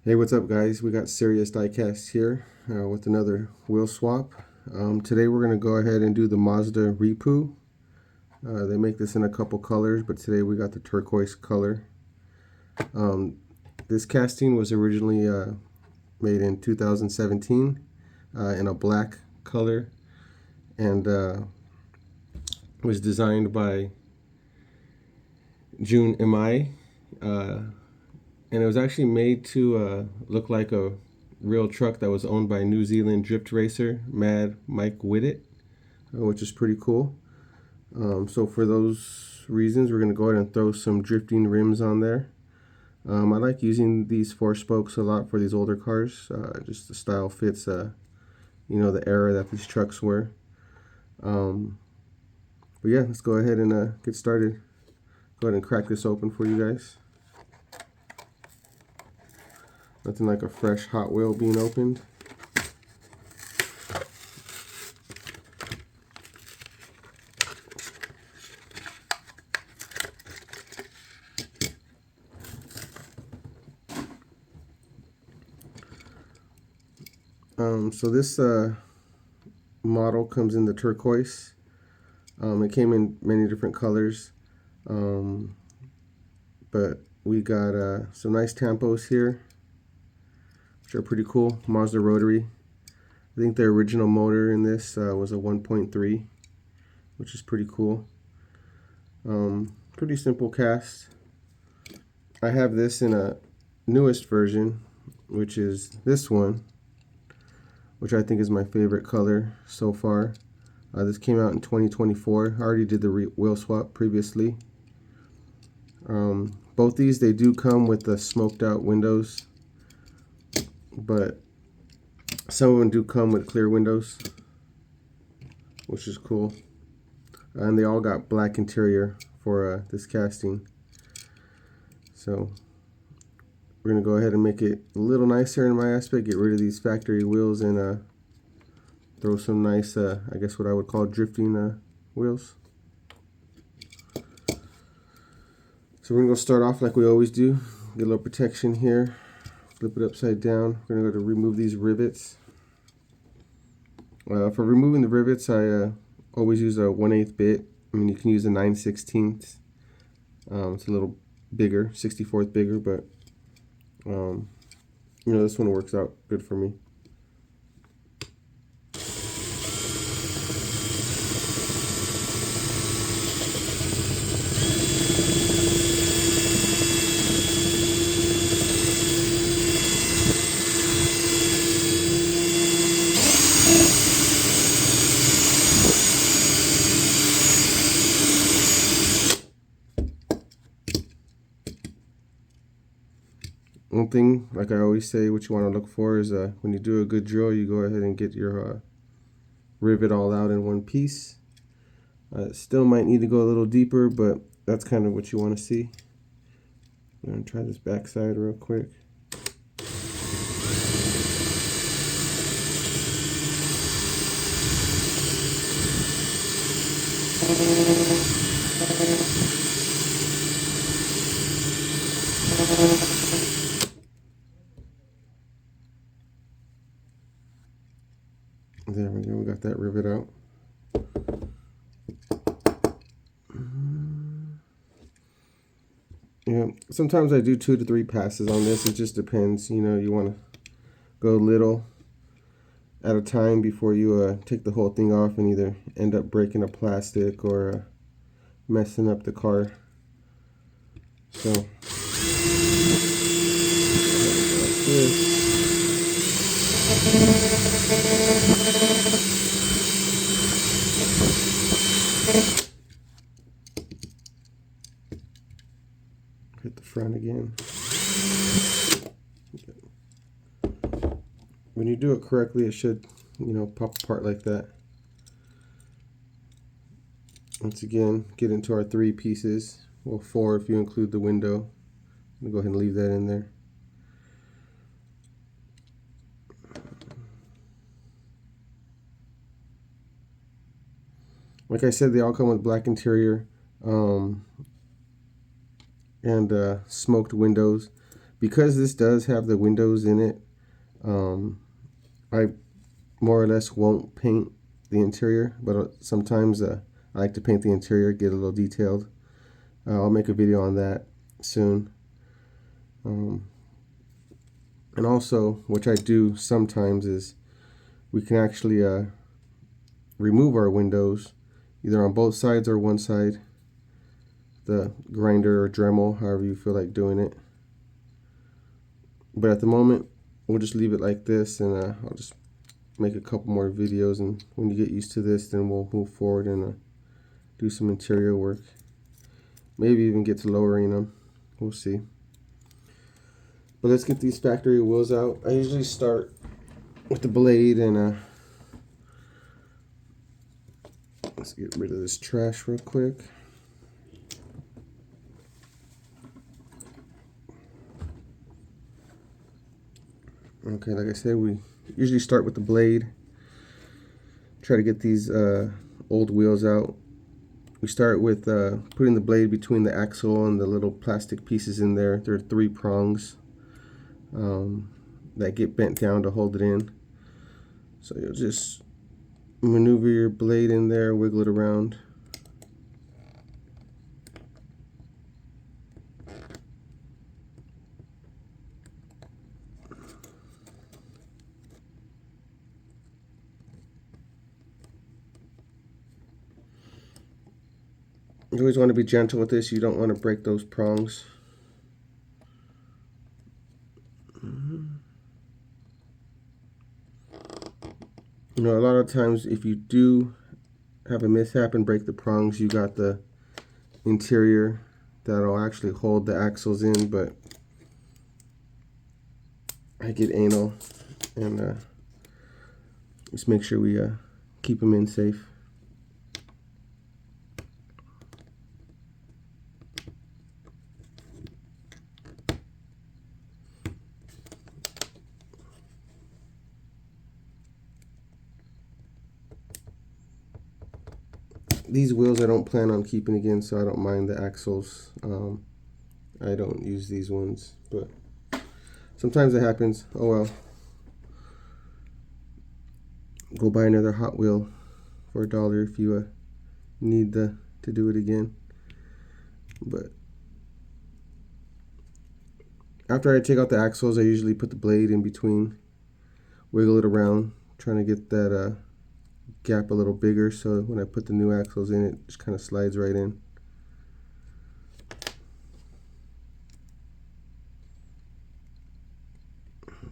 Hey, what's up guys? We got Serious Diecast here with another wheel swap. Today we're going to go ahead and do the Mazda repu. They make this in a couple colors, but today we got the turquoise color. This casting was originally made in 2017 in a black color, and was designed by June Mi. And it was actually made to look like a real truck that was owned by New Zealand drift racer Mad Mike Whittet, which is pretty cool. So for those reasons, we're going to go ahead and throw some drifting rims on there. I like using these 4 spokes a lot for these older cars. Just the style fits, the era that these trucks were. But yeah, let's go ahead and get started. Go ahead and crack this open for you guys. Nothing like a fresh Hot Wheel being opened. So this model comes in the turquoise. It came in many different colors, but we got some nice tampos here, which are pretty cool. Mazda rotary. I think the original motor in this was a 1.3, which is pretty cool. Pretty simple cast. I have this in a newest version, which is this one, which I think is my favorite color so far. This came out in 2024. I already did the wheel swap previously. Both these, they do come with the smoked out windows, but some of them do come with clear windows, which is cool. And they all got black interior for this casting. So we're going to go ahead and make it a little nicer in my aspect, get rid of these factory wheels, and throw some nice, I guess what I would call drifting wheels. So we're going to go start off like we always do. Get a little protection here. Flip it upside down. We're going to go to remove these rivets. For removing the rivets, I always use a 1/8 bit. I mean, you can use a 9/16. It's a little bigger, 64th bigger, but this one works out good for me. One thing, like I always say, what you want to look for is when you do a good drill, you go ahead and get your rivet all out in one piece. Still might need to go a little deeper, but that's kind of what you want to see. I'm going to try this back side real quick. There we go, we got that rivet out. Yeah, sometimes I do 2 to 3 passes on this. It just depends. You want to go little at a time before you take the whole thing off and either end up breaking a plastic or messing up the car. So like this. Hit the front again. When you do it correctly, it should, pop apart like that. Once again, get into our 3 pieces. Well, 4 if you include the window. I'm going to go ahead and leave that in there. Like I said, they all come with black interior and smoked windows. Because this does have the windows in it, I more or less won't paint the interior, but sometimes I like to paint the interior, get a little detailed. I'll make a video on that soon. And also, which I do sometimes, is we can actually remove our windows either on both sides or one side, the grinder or Dremel, however you feel like doing it. But at the moment, we'll just leave it like this, and I'll just make a couple more videos, and when you get used to this, then we'll move forward and do some interior work. Maybe even get to lowering them. We'll see. But let's get these factory wheels out. I usually start with the blade, and let's get rid of this trash real quick. Okay, like I said, we usually start with the blade. Try to get these old wheels out. We start with putting the blade between the axle and the little plastic pieces in there. There are 3 prongs that get bent down to hold it in. So you'll just maneuver your blade in there, wiggle it around. You always want to be gentle with this. You don't want to break those prongs. You know, a lot of times if you do have a mishap and break the prongs, you got the interior that'll actually hold the axles in, but I get anal, and just make sure we keep them in safe. These wheels I don't plan on keeping again, so I don't mind the axles. I don't use these ones, but sometimes it happens. Oh well. Go buy another Hot Wheel for $1 if you need to do it again. But after I take out the axles, I usually put the blade in between, wiggle it around, trying to get that gap a little bigger, so when I put the new axles in, it just kind of slides right in.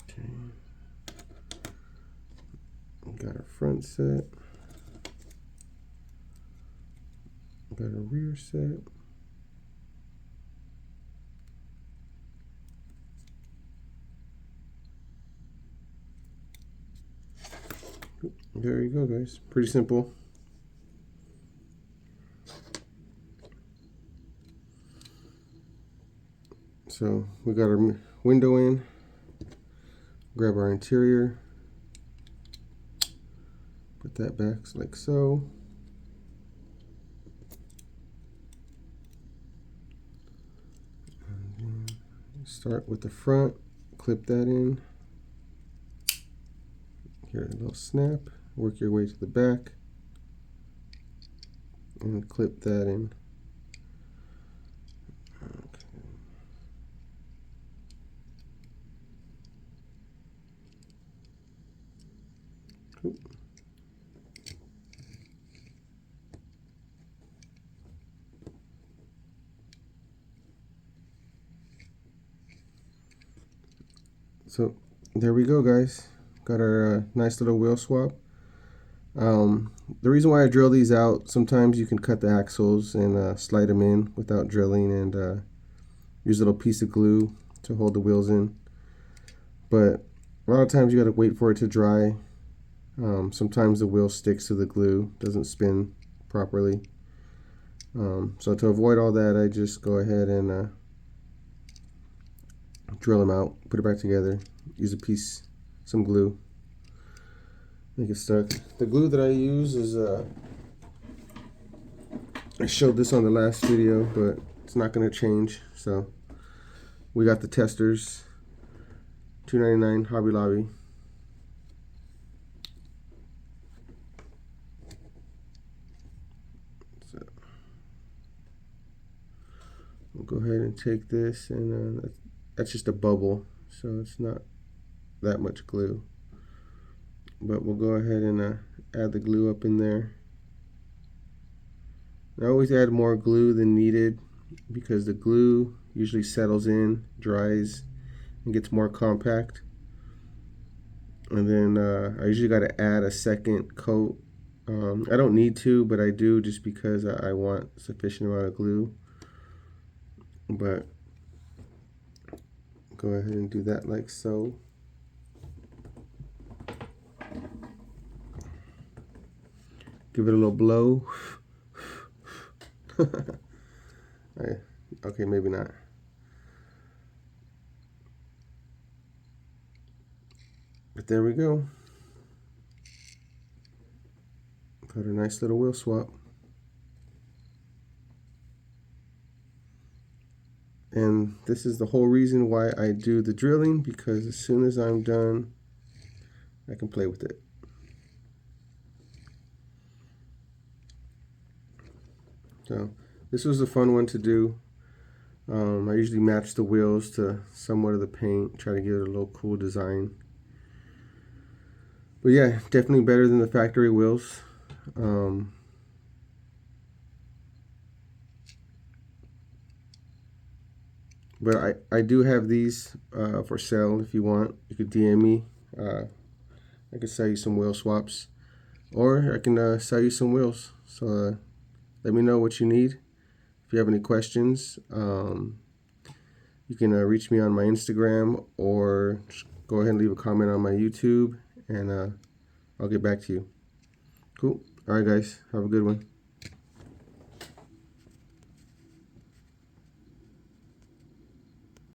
Okay. Got a front set. Got a rear set. There you go, guys. Pretty simple. So we got our window in. Grab our interior. Put that back like so. And then start with the front. Clip that in. Here, a little snap. Work your way to the back and clip that in. Okay. So there we go, guys. Got our nice little wheel swap. The reason why I drill these out, sometimes you can cut the axles and slide them in without drilling, and use a little piece of glue to hold the wheels in. But a lot of times you got to wait for it to dry. Sometimes the wheel sticks to the glue, doesn't spin properly. So to avoid all that, I just go ahead and drill them out, put it back together, use a piece, some glue, make it stuck. The glue that I use is, I showed this on the last video, but it's not going to change. So We got the testers, $2.99, Hobby Lobby. So we'll go ahead and take this, and that's just a bubble, so it's not that much glue. But we'll go ahead and add the glue up in there. I always add more glue than needed because the glue usually settles in, dries, and gets more compact. And then I usually got to add a second coat. I don't need to, but I do just because I want sufficient amount of glue. But go ahead and do that like so. Give it a little blow. Okay, maybe not. But there we go. Got a nice little wheel swap. And this is the whole reason why I do the drilling, because as soon as I'm done, I can play with it. So this was a fun one to do. I usually match the wheels to somewhat of the paint, try to give it a little cool design. But yeah, definitely better than the factory wheels. But I do have these for sale. If you want, you could DM me. I could sell you some wheel swaps, or I can sell you some wheels. So let me know what you need. If you have any questions, you can reach me on my Instagram, or just go ahead and leave a comment on my YouTube, and I'll get back to you. Cool. All right, guys. Have a good one.